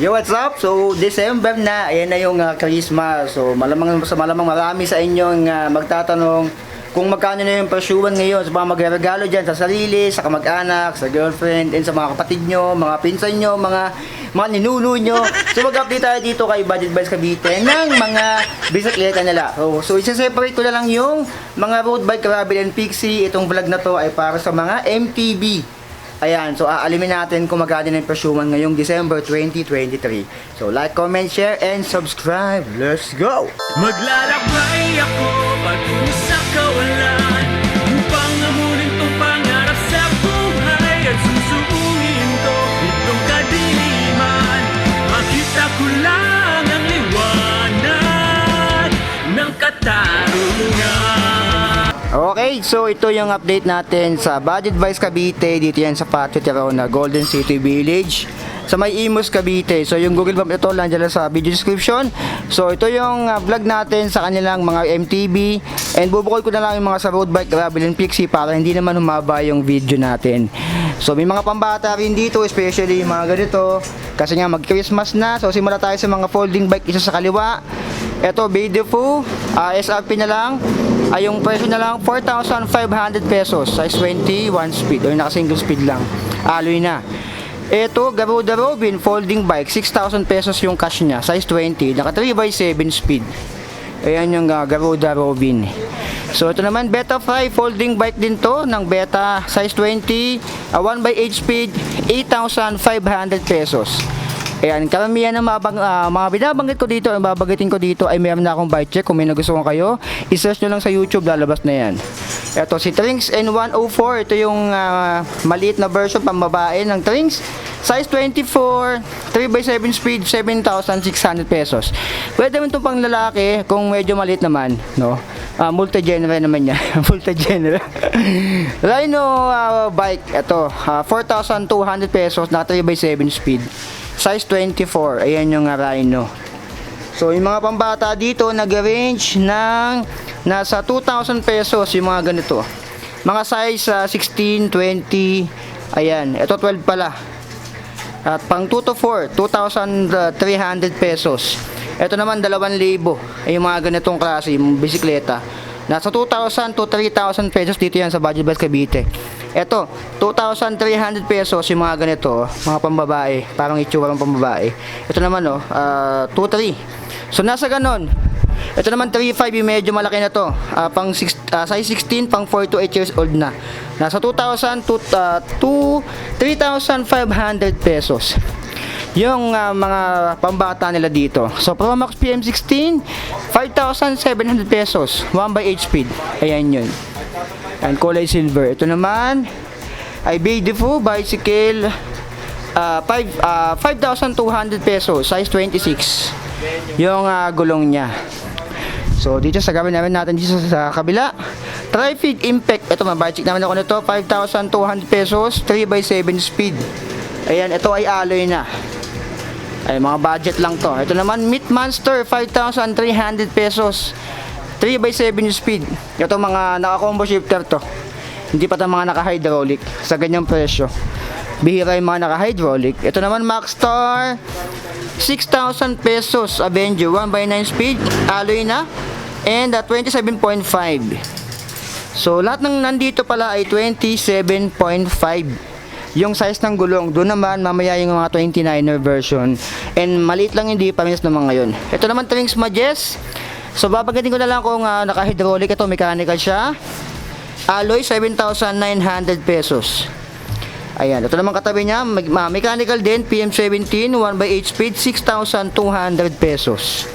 Yo, what's up? So, December na, ayan na yung Christmas. So, malamang marami sa inyong magtatanong kung magkano na yung presyuhan ngayon sa mga magregalo dyan sa sarili, sa kamag-anak, sa girlfriend, and sa mga kapatid nyo, mga pinsan nyo, mga ninuno nyo. So, mag-update tayo dito kay Budget Vibes Cavite ng mga bisikleta nila. So isa-separate ko na lang yung mga road bike, Gravel and Pixie. Itong vlog na to ay para sa mga MTB. Ayan, so aalimin natin kung magkano na yung presyuhan ngayong December 2023. So like, comment, share, and subscribe. Let's go! Maglalakbay ako patungo sa kawalan upang amunin tong pangarap sa buhay at susuungin ko itong kadiliman. Makita ko lang ang liwanag ng katarungan. Okay, so ito yung update natin sa Budget Vibes Cavite. Dito yan sa Patio Tirona, Golden City Village, sa may Imus, Cavite. So yung Google Map ito nandiyan lang sa video description. So ito yung vlog natin sa kanilang mga MTB, and bubukol ko na lang yung mga sa road bike, Gravel and Pixie para hindi naman humaba yung video natin. So may mga pambata rin dito, especially yung mga ganito kasi nga mag-Christmas na. So simula tayo sa mga folding bike, isa sa kaliwa. Ito, beautiful, SRP na lang. Ay yung presyo na lang 4,500 pesos, size 20, 1 speed, o naka single speed lang, alloy na. Ito, Garuda Robin folding bike, 6,000 pesos yung cash nya, size 20, naka 3x7 speed. Ayan yung Garuda Robin. So ito naman, Beta Fry folding bike din to, ng Beta, size 20, 1x8 speed, 8,500 pesos. Ayan, karamihan ng mga binabanggit ko dito, ang babanggitin ko dito ay meron na akong bike check. Kung may nagustuhan kayo, i-search nyo lang sa YouTube, lalabas na yan. Ito, si Trinx N104, ito yung maliit na version pambabae ng Trinx. Size 24, 3x7 speed, 7,600 pesos. Pwede mo itong pang lalaki kung medyo maliit naman, no? Multi-genre naman yan. Multi-genre. Rhino bike, ito, 4,200 pesos na 3x7 speed. Size 24, ayan yung Rhino. So yung mga pambata dito nag-range ng nasa 2,000 pesos yung mga ganito. Mga size 16, 20, ayan, ito 12 pala. At pang 2 to 4, 2,300 pesos. Ito naman 2,000, ay yung mga ganitong klase, yung bisikleta. Nasa 2,000 to 3,000 pesos dito yan sa Budget Vibes Cavite. Ito, 2,300 pesos yung mga ganito, mga pambabae, parang itsura ng pambabae. Ito naman 2,300. So nasa ganon. Ito naman 3,500, yung medyo malaki na to. Size 16, pang 4 to 8 years old na. Nasa 2,000 to 3,500 pesos. Yung mga pambata nila dito. So Pro Max PM16, 5,700 pesos, 1x8 speed. Ayan yun. And kulay silver. Ito naman ay beautiful bicycle, 5,200 pesos, size 26 yung gulong nya. So dito sa gawin namin natin dito sa kabila, Traffic Impact. Ito, mabike naman ako nito, 5,200 pesos, 3x7 speed. Ayan, ito ay alloy na. Ay, mga budget lang to. Ito naman, Meat Monster, 5,300 pesos, 3x7 speed. Ito mga naka-combo shifter to. Hindi pa ito mga naka-hydraulic sa ganyang presyo. Bihira yung mga naka-hydraulic. Ito naman, Maxstar, 6,000 pesos, Avenger, 1x9 speed, alloy na, and 27.5. So, lahat ng nandito pala ay 27.5. Yung size ng gulong, doon naman mamaya yung mga 29er version. And maliit lang hindi pares naman ngayon. Ito naman Trinx Majest. So babagatin ko na lang kung naka-hydraulic. Ito mechanical siya. Alloy 7,900 pesos. Ayan, ito naman katabi niya, mechanical din, PM17, 1x8 speed, 6,200 pesos.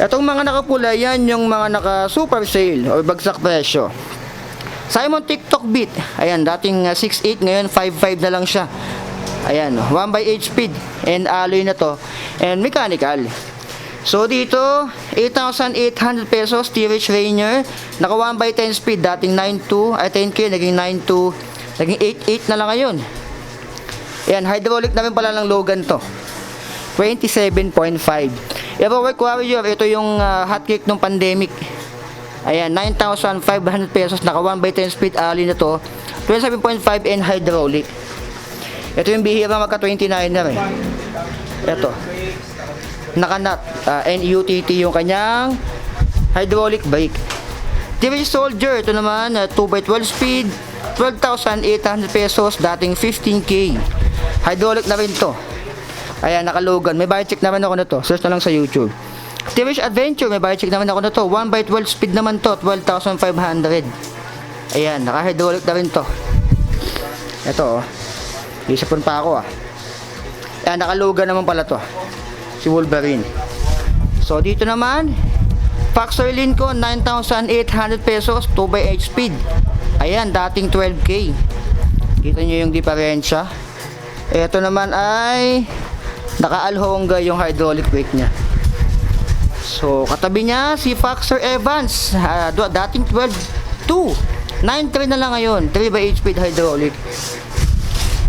Itong mga nakapula, yan yung mga naka-super sale o bagsak presyo. Simon TikTok Beat, ayan, dating 6.8, ngayon 5.5 na lang siya. Ayan, 1x8 speed, and alloy na to, and mechanical. So dito, 8,800 pesos, T-Reach Rainier, naka 1x10 speed, dating 9.2, ay 10K, naging 9.2, naging 8.8 na lang ngayon. Ayan, hydraulic na rin pala ng Logan to, 27.5. Aerowork Warrior, ito yung hot cake ng pandemic. Ayan, 9,500 pesos, naka 1x10 speed, alloy na to, 27.5 and hydraulic. Ito yung bihira magka 29 na rin. Ito. Nakanat. NUTT yung kanyang hydraulic brake. TVH Soldier, ito naman, 2x12 speed, 12,800 pesos, dating 15K. Hydraulic na rin to. Ayan, nakalogan. May buy check naman ako na to. Search na lang sa YouTube. TVH Adventure, may buy check naman ako na to. 1x12 speed naman to, 12,500. Ayan, naka-hydraulic na rin to. Ito, isipon pa ako Ayan, nakalogan naman pala to. Si Wolverine. So, dito naman, Factor Lincoln, 9,800 pesos, 2x8 speed. Ayan, dating 12K. Kita nyo yung diferensya. Ito naman ay naka-alhongga yung hydraulic brake nya. So, katabi niya si Factor Evans, dating 12.2. 9.3 na lang ngayon, 3x8 speed hydraulic.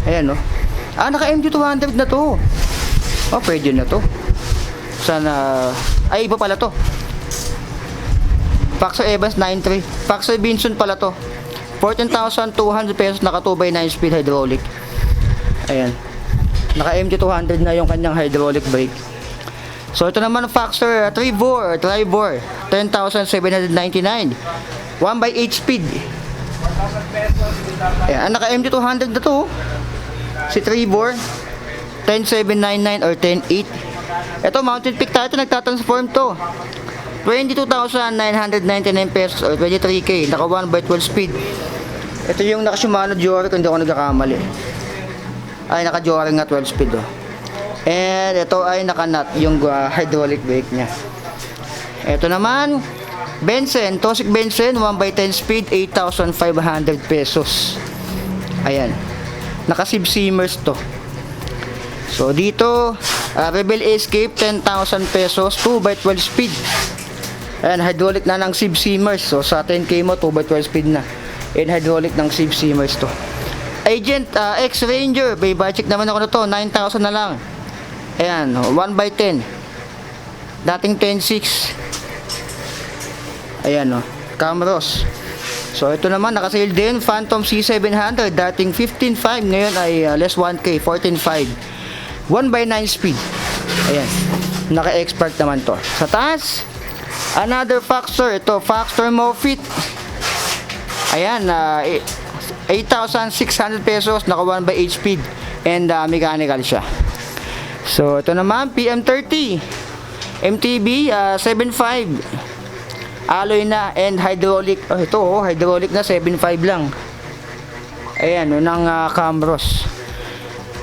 Ayan, no? Naka MD200 na to. Pwede na to. Sana, ay iba pala to. Factor Evans 9.3. Factor Binson pala to. 14,200 pesos, naka 2x9 speed hydraulic. Ayan. Naka MT200 na yung kanyang hydraulic brake. So ito naman Factor Tribor, 10,799. 1x8 speed. Ayan, naka MT200 na to. Si Tribor 10,799 or 10,800. Ito Mountain Peak tayo, ito nagtatransform to. 22,999 pesos or 23K. Naka 1x12 speed. Ito yung naka Shimano Jory kung hindi ako nagkakamali. Ay, naka Jory nga 12 speed And ito ay naka nut yung hydraulic brake nya. Ito naman Benson, Tosik Benson 1x10 speed, 8,500 pesos. Ayan. Naka sieve seamers to. So dito Rebel Escape 10,000 pesos, 2x12 speed. Ayan, hydraulic na ng sieve seamers. So sa 10K mo 2x12 speed na. And hydraulic ng sieve seamers to. Agent X Ranger, may budget naman ako na to, 9,000 na lang. Ayan, 1x10. Dating 10.6. Ayan, Camros. So ito naman naka-sale din, Phantom C700, dating 15.5, ngayon ay less 1K, 14.5. 1x9 speed. Ayan, naka-expert naman to. Sa taas, another Factor, ito Factor Mofit. Ayan, 8,600 pesos, naka 1x8 speed and mechanical siya. So ito naman PM30 MTB 7.5 alloy na and hydraulic. Hydraulic na 7.5 lang. Ayan, ng Camros.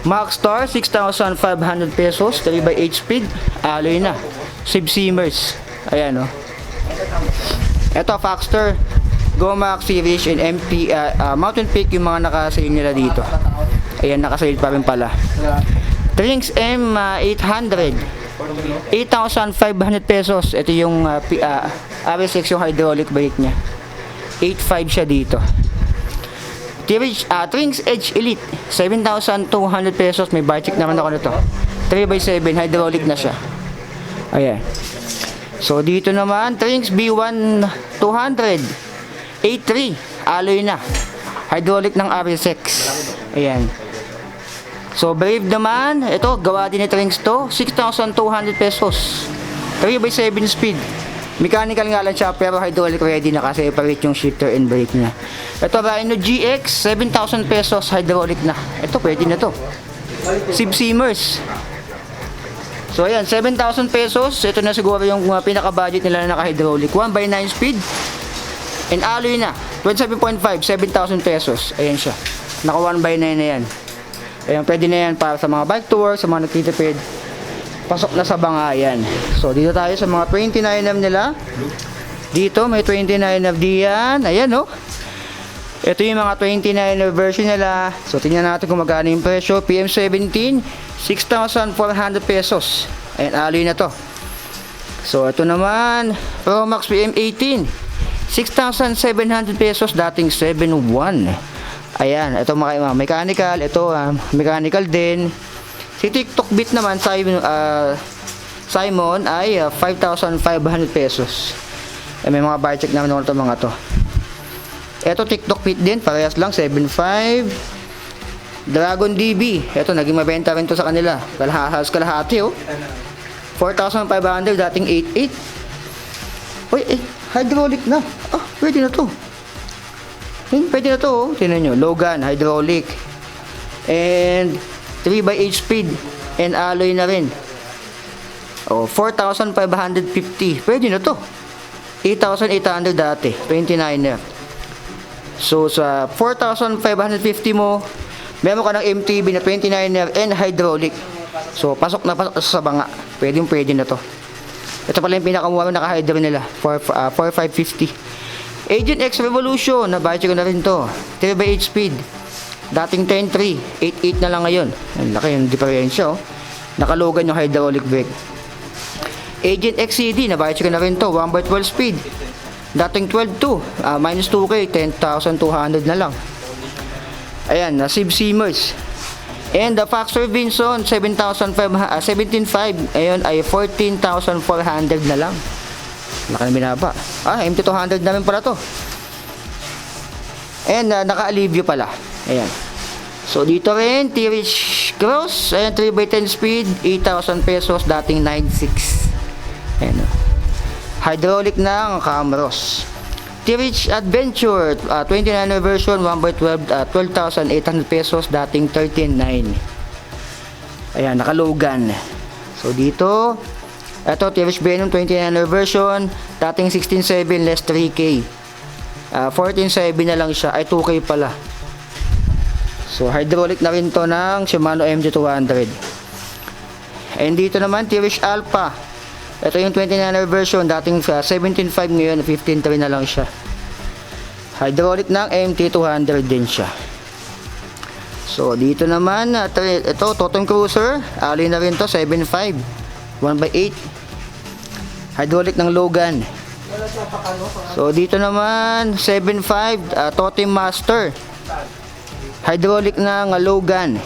Maxstar 6,500 pesos, 3x8 speed, alloy na. Sieve seamers. Ayan, Ito Factor Gomax Series and MP Mountain Peak yung mga naka-sale nila dito. Ayan, naka-sale pa rin pala. Trinx M800 8,500 pesos. Ito yung RS6 yung hydraulic brake nya. 8.5 siya dito. Trinx Edge Elite 7,200 pesos. May budget naman ako nito. 3x7 hydraulic na siya. Ayan. So dito naman Trinx B1 200 A3 alloy na. Hydraulic ng RS6. Ayan. So Brave naman, ito gawa din ni Trinx to, 6,200 pesos. 3x7 speed. Mechanical nga lang siya pero hydraulic ready na kasi separate yung shifter and brake niya. Ito Rhino GX, 7,000 pesos hydraulic na. Ito pwede na to. Sieve seamers. So ayan, 7,000 pesos. Ito na siguro yung pinaka-budget nila na naka-hydraulic. 1x9 speed. And alloy na. 27.5, 7,000 pesos. Ayan siya. Naka 1x9 na yan. Ayan, pwede na yan para sa mga bike tour, sa mga nagtitipid. Pasok na sa bangayan. So dito tayo sa mga 29M nila. Dito may 29M diyan. Ayan Ito yung mga 29M version nila. So tingnan natin kung magkano yung presyo. PM17, 6,400 pesos. Ayan, alloy na to. So ito naman, Pro Max PM18, 6,700 pesos, dating 7,100. Ayan, ito mechanical, ito mechanical din. Si TikTok Beat naman, Simon ay 5,500 pesos. May mga buy check naman ito mga to. Ito TikTok Beat din, parehas lang 7,500. Dragon DB. Ito, naging mabenta rin to sa kanila. Halos kalahati, oh. 4,500, dating 8,800. Uy, hydraulic na. Ah, pwede na to. Pwede na to, oh. Tingnan nyo, Logan, hydraulic. And 3x8 speed. And alloy na rin. Oh, 4,550. Pwede na to. 8,800 dati. 29er. So, sa 4,550 mo, meron ka ng MTB na 29er and hydraulic. So, pasok na pasok sa banga. Pwede na to. Ito pala yung pinakamura naka-hydro nila. 4,550. Agent X Revolution. Nabudget ko na rin to. 3x8 speed. Dating 10.3. 8.8 na lang ngayon. Ang laki yung diferensya, oh. Nakalogan yung hydraulic brake. Agent XCD. Nabudget ko na rin to. 1x12 speed. Dating 12.2. Minus 2K. 10,200 na lang. Ayan, na Sieve Simmers. And the Foxer Vinson 17.5 ayun ay 14,400 na lang. Laki na binaba. MT200 na rin pala to. And naka-alivio pala. Ayan. So dito rin T-Rich Cross, ayan 3x10 speed, 8,000 pesos, dating 9,600. Ayan. Hydraulic ng Camros. T-Rich Adventure 29er version 1x12, 12,800 pesos, dating 13,900. Ayan, naka-Logan. So dito, ito T-Rich Venom 29er version, dating 16,700, less 3K. 14,700 na lang siya, ay 2K pala. So hydraulic na rin to ng Shimano MT200. And dito naman T-Rich Alpha. Ito yung 29er version, dating 17.5 ngayon, 15.3 na lang siya. Hydraulic ng MT200 din siya. So dito naman, ito Totem Cruiser, alloy na rin to, 7.5, 1x8. Hydraulic ng Logan. So dito naman, 7.5, Totem Master. Hydraulic ng Logan.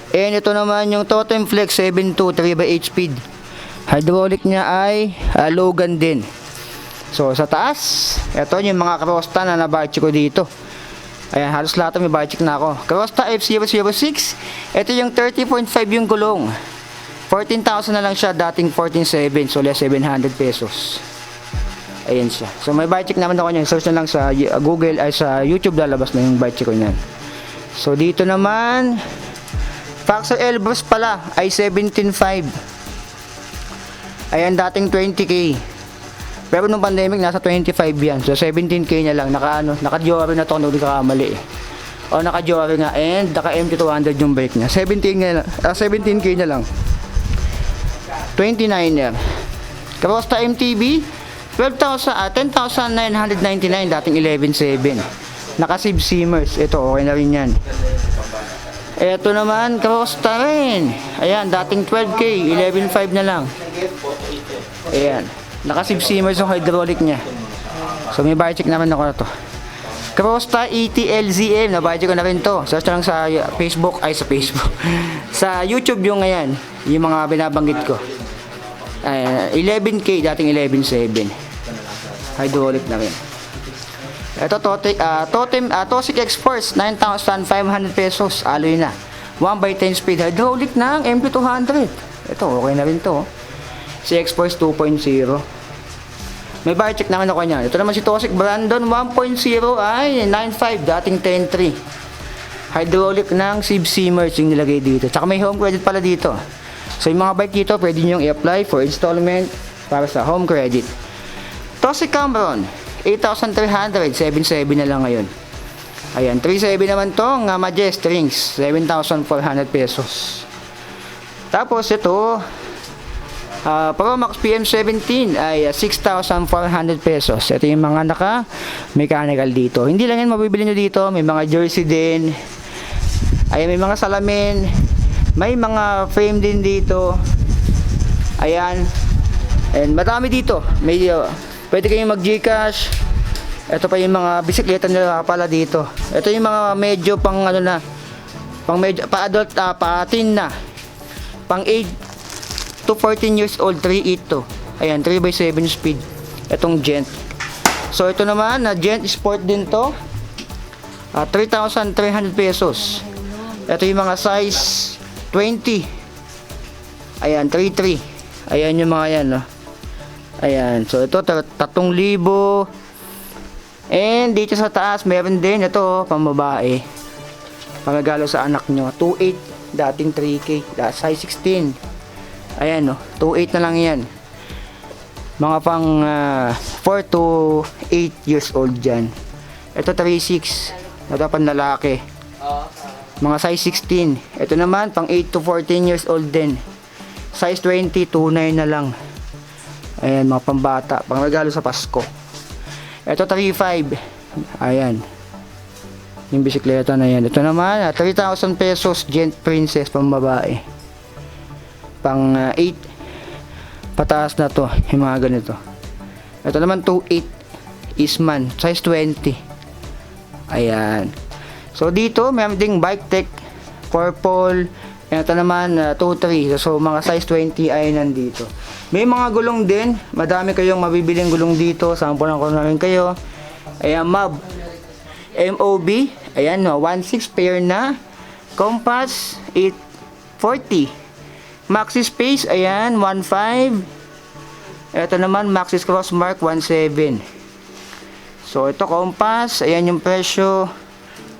And ito naman yung Totem Flex 7.2, 3x8 speed. Hydraulic niya ay Logan din. So sa taas, ito yung mga Crosta na nabudget ko dito. Ayan, halos lahat may budget na ako. Crosta F006. Ito yung 30.5 yung gulong. 14,000 na lang siya, dating 14,700, so less 700 pesos. Ayan siya. So may budget naman ako niyan. Search na lang sa Google, ay sa YouTube, lalabas na yung budget ko niyan. So dito naman, Foxer Elbrus pala ay 17.5. Ayan, dating 20K. Pero nung pandemic, nasa 25 yan. So, 17K na lang. Naka-Diori na to, kung hindi kakamali. O, naka-Diori nga. And, naka-MT200 yung brake niya. 17K na lang. 29er. Crosta MTB, 10,999, dating 11,700. Naka-Sieve Simmers. Ito, okay na rin yan. Ito naman, Crosta rin. Ayan, dating 12K, 11,500 na lang. Ayan, naka-Sieve Simmers yung hydraulic niya. So may budget naman ako na to. Crosta ETLZM, na budget ko na rin to. Search lang sa Facebook, sa YouTube yung ngayon, yung mga binabanggit ko. 11K, dating 11,700. Hydraulic na rin. Ito Tosik X-Force 9,500 pesos, alloy na. 1x10 speed, hydraulic ng MP200. Ito, okay na rin to. Si X-Force 2.0. May budget naman ako niyan. Ito naman si Tosik Brandon 1.0 ay 9.5, dating 10.3. Hydraulic ng Sieve Simmers yung nilagay dito. Tsaka may home credit pala dito. So yung mga bike dito, pwede nyo i-apply for installment para sa home credit. Tosik Cameron 8,300, 7.7 na lang ngayon. Ayan, 3.7 naman tong Majestrings, 7,400 pesos. Tapos ito, Promax PM17 ay 6,400 pesos. Ito yung mga naka-mechanical dito. Hindi lang yan mabibili nyo dito. May mga jersey din. Ayan, may mga salamin. May mga frame din dito. Ayan. And madami dito. May, pwede kayong mag-Gcash. Ito pa yung mga bisikleta nila pala dito. Ito yung mga medyo pang ano na, pang medyo, pa-adult, pa-teen na. Pang 8 to 14 years old, 382. Ayan, 3x7 speed. Itong Gent. So ito naman, na Gent Sport din to. 3,300 pesos. Ito yung mga size 20. Ayan, 33. Ayan yung mga yan, no? Ayan, so ito 3,000. And dito sa taas, meron din ito, pambabae. Pangregalo sa anak nyo. 2,800, dating 3K. Size 16. Ayan, no? 2,800 na lang yan. Mga pang 4 to 8 years old dyan. Ito 3,600. Ito pang lalaki. Mga size 16. Ito naman, pang 8 to 14 years old din. Size 20, 2,900 na lang. Ayan, mga pambata. Pangregalo sa Pasko. Ito 3,500. Ayan. Yung bisikleta na yan. Ito naman, 3,000 pesos. Gent Princess, pambabae. Pang 8. Pataas na to. Yung mga ganito. Ito naman 2,800. Eastman. Size 20. Ayan. So dito, meron ding Bike Tech. Purple. Ito naman 2,300. So mga size 20 ay nandito. May mga gulong din. Madami kayong mabibiling gulong dito. Sample ko na rin kayo. Ayan, MOB. Ayan, no, 1,600 pair na. Compass 840. Maxi Space, ayan, 1,500. Ito naman Maxis Crossmark 1,700. So ito Compass, ayan yung presyo.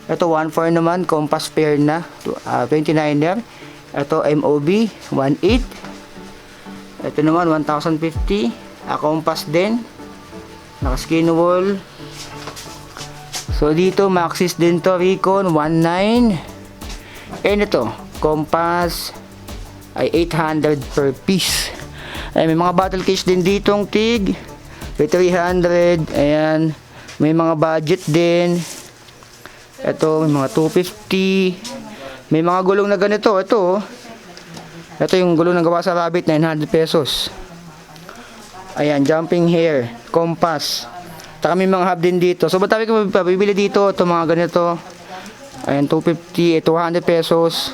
Ito 1,400 naman, Compass pair na, 29er. Ito MOB 1,800. Ito naman 1,050. Compass din. Naka skin wall. So dito Maxis din to, Recon 1900. And ito Compass ay 800 per piece. Ay, may mga battle case din ditong TIG. May 300. Ayan. May mga budget din. Ito, may mga 250. May mga gulong na ganito. Ito, ito yung gulong na gawa sa Rabbit, 900 pesos. Ayan, jumping hair, compass. Taka may mga hub din dito. So, ba't tayo bibili dito? Ito, mga ganito. Ayan, 250, 200 pesos.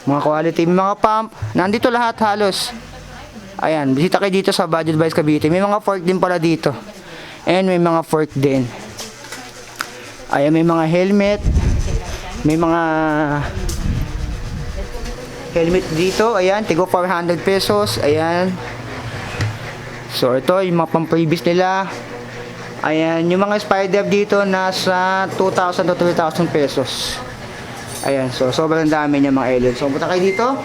Mga quality, may mga pump. Nandito lahat halos. Ayan, bisita kayo dito sa Budget Buys Cavite. May mga fork din pala dito. And may mga fork din. Ayan, may mga helmet. May mga helmet dito. Ayan, tigo 400 pesos. Ayan. So, ito, yung mga pang-previous nila. Ayan, yung mga spider dito nasa 2,000 to 3,000 pesos. Ayan, so sobrang dami niya mga alien. So, punta kayo dito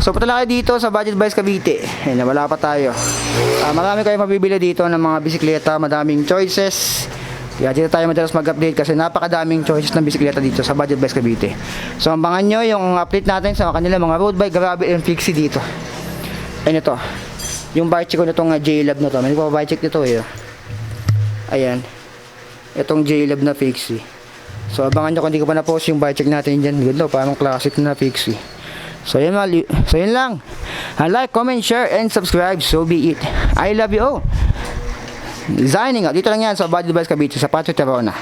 punta lang kayo dito sa Budget Buys Cavite. Ayan, wala pa tayo. Marami kayong mabibili dito ng mga bisikleta, madaming choices. Kaya dito tayo madalas mag-update kasi napakadaming choices ng bisikleta dito sa Budget Buys Cavite. So, abangan nyo yung update natin sa kanila mga road bike, gravel, and fixie dito. Ayan ito. Yung bike check ko nitong J-Lab na to. May bike check nito eh. Ayan. Itong J-Lab na fixie. So, abangan nyo kung hindi ko pa na-post yung bike check natin dyan. Good no, parang classic na fixie. So, yun lang. Like, comment, share, and subscribe. So be it. I love you all. Signing out. Dito lang yan sa Budget Buys Cavite sa Patio Terona.